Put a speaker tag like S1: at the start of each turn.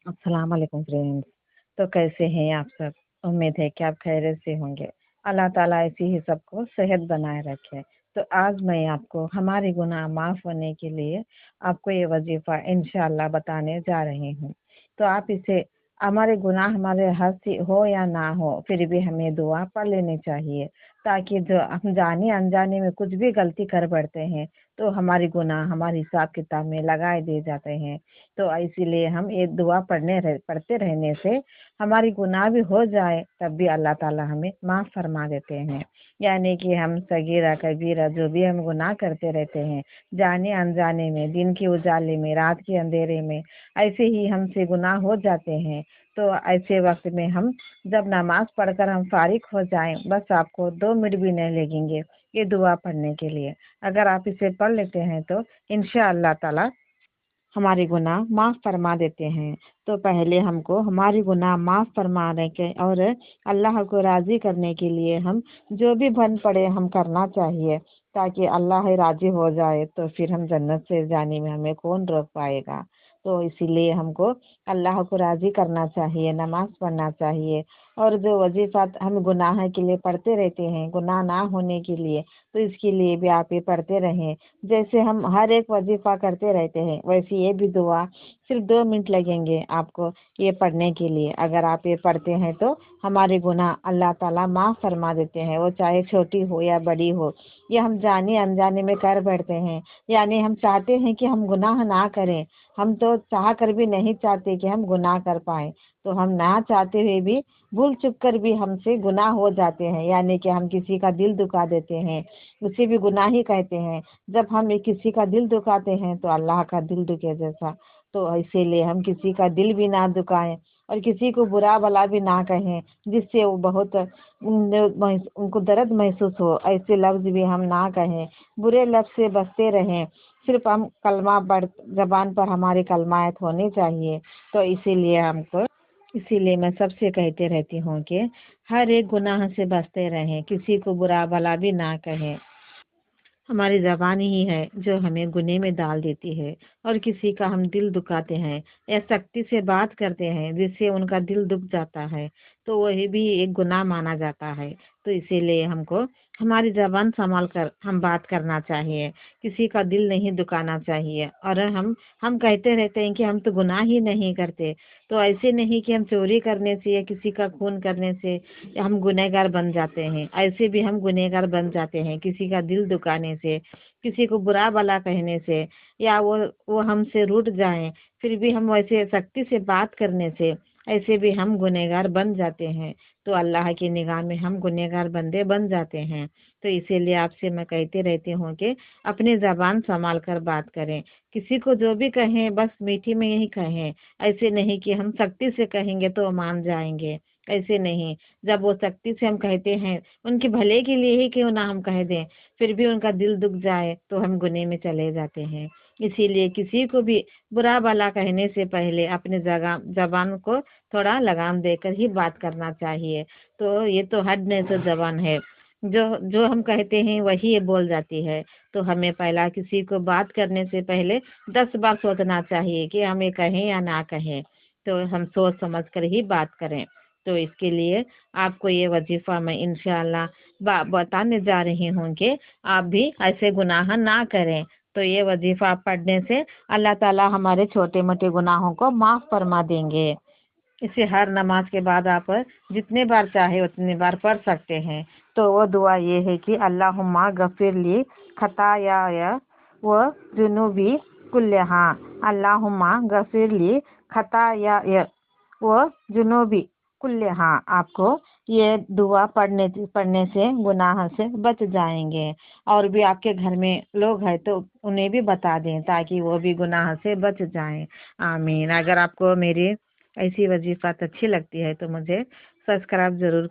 S1: अस्सलाम वालेकुम फ्रेंड्स। तो कैसे हैं आप सब? उम्मीद है कि आप खैरियत से होंगे। अल्लाह ताला ऐसी ही सबको सेहत बनाए रखे। तो आज मैं आपको हमारे गुनाह माफ़ होने के लिए आपको ये वजीफ़ा इंशाअल्लाह बताने जा रही हूँ। तो आप इसे हमारे गुनाह हमारे हाथ से हो या ना हो, फिर भी हमें दुआ पढ़ लेनी चाहिए, ताकि जो हम जाने अनजाने में कुछ भी गलती कर बैठते हैं, तो हमारी गुनाह हमारे हिसाब किताब में लगाए दिए जाते हैं। तो इसीलिए हम ये दुआ पढ़ते रहने से हमारी गुनाह भी हो जाए तब भी अल्लाह ताला हमें माफ़ फरमा देते हैं। यानी कि हम सगीरा कबीरा जो भी हम गुनाह करते रहते हैं, जाने अनजाने में, दिन के उजाले में, रात के अंधेरे में, ऐसे ही हमसे गुनाह हो जाते हैं। तो ऐसे वक्त में हम जब नमाज पढ़कर हम फारिग हो जाएं, बस आपको 2 मिनट भी नहीं लगेंगे ये दुआ पढ़ने के लिए। अगर आप इसे पढ़ लेते हैं तो इंशाअल्लाह ताला हमारे गुनाह माफ़ फरमा देते हैं। तो पहले हमको हमारे गुनाह माफ़ फरमाने के और अल्लाह को राज़ी करने के लिए हम जो भी बन पड़े हम करना चाहिए, ताकि अल्लाह राज़ी हो जाए तो फिर हम जन्नत से जाने में हमें कौन रोक पाएगा। तो इसीलिए हमको अल्लाह को राज़ी करना चाहिए, नमाज़ पढ़ना चाहिए, और जो वजीफ़ा हम गुनाह के लिए पढ़ते रहते हैं, गुनाह ना होने के लिए, तो इसके लिए भी आप ये पढ़ते रहें। जैसे हम हर एक वजीफा करते रहते हैं, वैसे ये भी दुआ सिर्फ 2 मिनट लगेंगे आपको ये पढ़ने के लिए। अगर आप ये पढ़ते हैं तो हमारे गुनाह अल्लाह ताला माफ़ फरमा देते हैं, वो चाहे छोटी हो या बड़ी हो। ये हम जाने अनजाने में कर बैठते हैं, यानी हम चाहते हैं कि हम गुनाह ना करें, हम तो चाह कर भी नहीं चाहते कि हम गुनाह कर पाए, तो हम ना चाहते हुए भी भूल चुक कर भी हमसे गुनाह हो जाते हैं, यानी कि हम किसी का दिल दुखा देते हैं, उसे भी गुनाह ही कहते हैं। जब हम एक किसी का दिल दुखाते हैं तो अल्लाह का दिल दुखे जैसा। तो इसीलिए हम किसी का दिल भी ना दुखाएं और किसी को बुरा भला भी ना कहें, जिससे वो बहुत उनको दर्द महसूस हो, ऐसे लफ्ज भी हम ना कहें। बुरे लफ्ज से बचते रहें। सिर्फ हम कलमा पढ़ जबान पर हमारी कलमायत होनी चाहिए। तो इसीलिए मैं सबसे कहते रहती हूँ कि हर एक गुनाह से बचते रहें, किसी को बुरा भला भी ना कहें। हमारी ज़बान ही है जो हमें गुनाह में डाल देती है, और किसी का हम दिल दुखाते हैं या सख्ती से बात करते हैं जिससे उनका दिल दुख जाता है, तो वही भी एक गुनाह माना जाता है। तो इसीलिए हमको हमारी ज़बान संभाल कर हम बात करना चाहिए, किसी का दिल नहीं दुखाना चाहिए। और हम कहते रहते हैं कि हम तो गुनाह ही नहीं करते, तो ऐसे नहीं कि हम चोरी करने से या किसी का खून करने से हम गुनहगार बन जाते हैं, ऐसे भी हम गुनहगार बन जाते हैं किसी का दिल दुखाने से, किसी को बुरा भला कहने से, या वो हमसे रूठ जाएं फिर भी हम वैसे सख्ती से बात करने से, ऐसे भी हम गुनहगार बन जाते हैं। तो अल्लाह की निगाह में हम गुनहगार बंदे बन जाते हैं। तो इसीलिए आपसे मैं कहती रहती हूँ कि अपनी जबान संभाल कर बात करें, किसी को जो भी कहें बस मीठी में ही कहें, ऐसे नहीं कि हम सख्ती से कहेंगे तो मान जाएंगे, ऐसे नहीं। जब वो सख्ती से हम कहते हैं, उनके भले के लिए ही क्यों ना हम कह दें, फिर भी उनका दिल दुख जाए तो हम गुनाह में चले जाते हैं। इसीलिए किसी को भी बुरा भला कहने से पहले अपने जबान को थोड़ा लगाम देकर ही बात करना चाहिए। तो ये तो हद नहीं तो जबान है, जो जो हम कहते हैं वही ये बोल जाती है। तो हमें पहला किसी को बात करने से पहले 10 बार सोचना चाहिए कि हम ये कहें या ना कहें। तो हम सोच समझ कर ही बात करें। तो इसके लिए आपको ये वजीफा मैं इंशाअल्लाह बताने जा रही हूँ कि आप भी ऐसे गुनाह ना करें। तो ये वजीफा आप पढ़ने से अल्लाह ताला हमारे छोटे मोटे गुनाहों को माफ़ फरमा देंगे। इसे हर नमाज के बाद आप जितने बार चाहे उतने बार पढ़ सकते हैं। तो वो दुआ ये है कि अल्लाहुम्मा गफिर ली खताया व जुनूबी कुल्लहा, अल्लाहुम्मा गफिर ली खताया व जुनूबी कुल्लहा। आपको ये दुआ पढ़ने से गुनाह से बच जाएंगे। और भी आपके घर में लोग हैं तो उन्हें भी बता दें, ताकि वो भी गुनाह से बच जाएं। आमीन। अगर आपको मेरी ऐसी वजीफात अच्छी लगती है तो मुझे सब्सक्राइब ज़रूर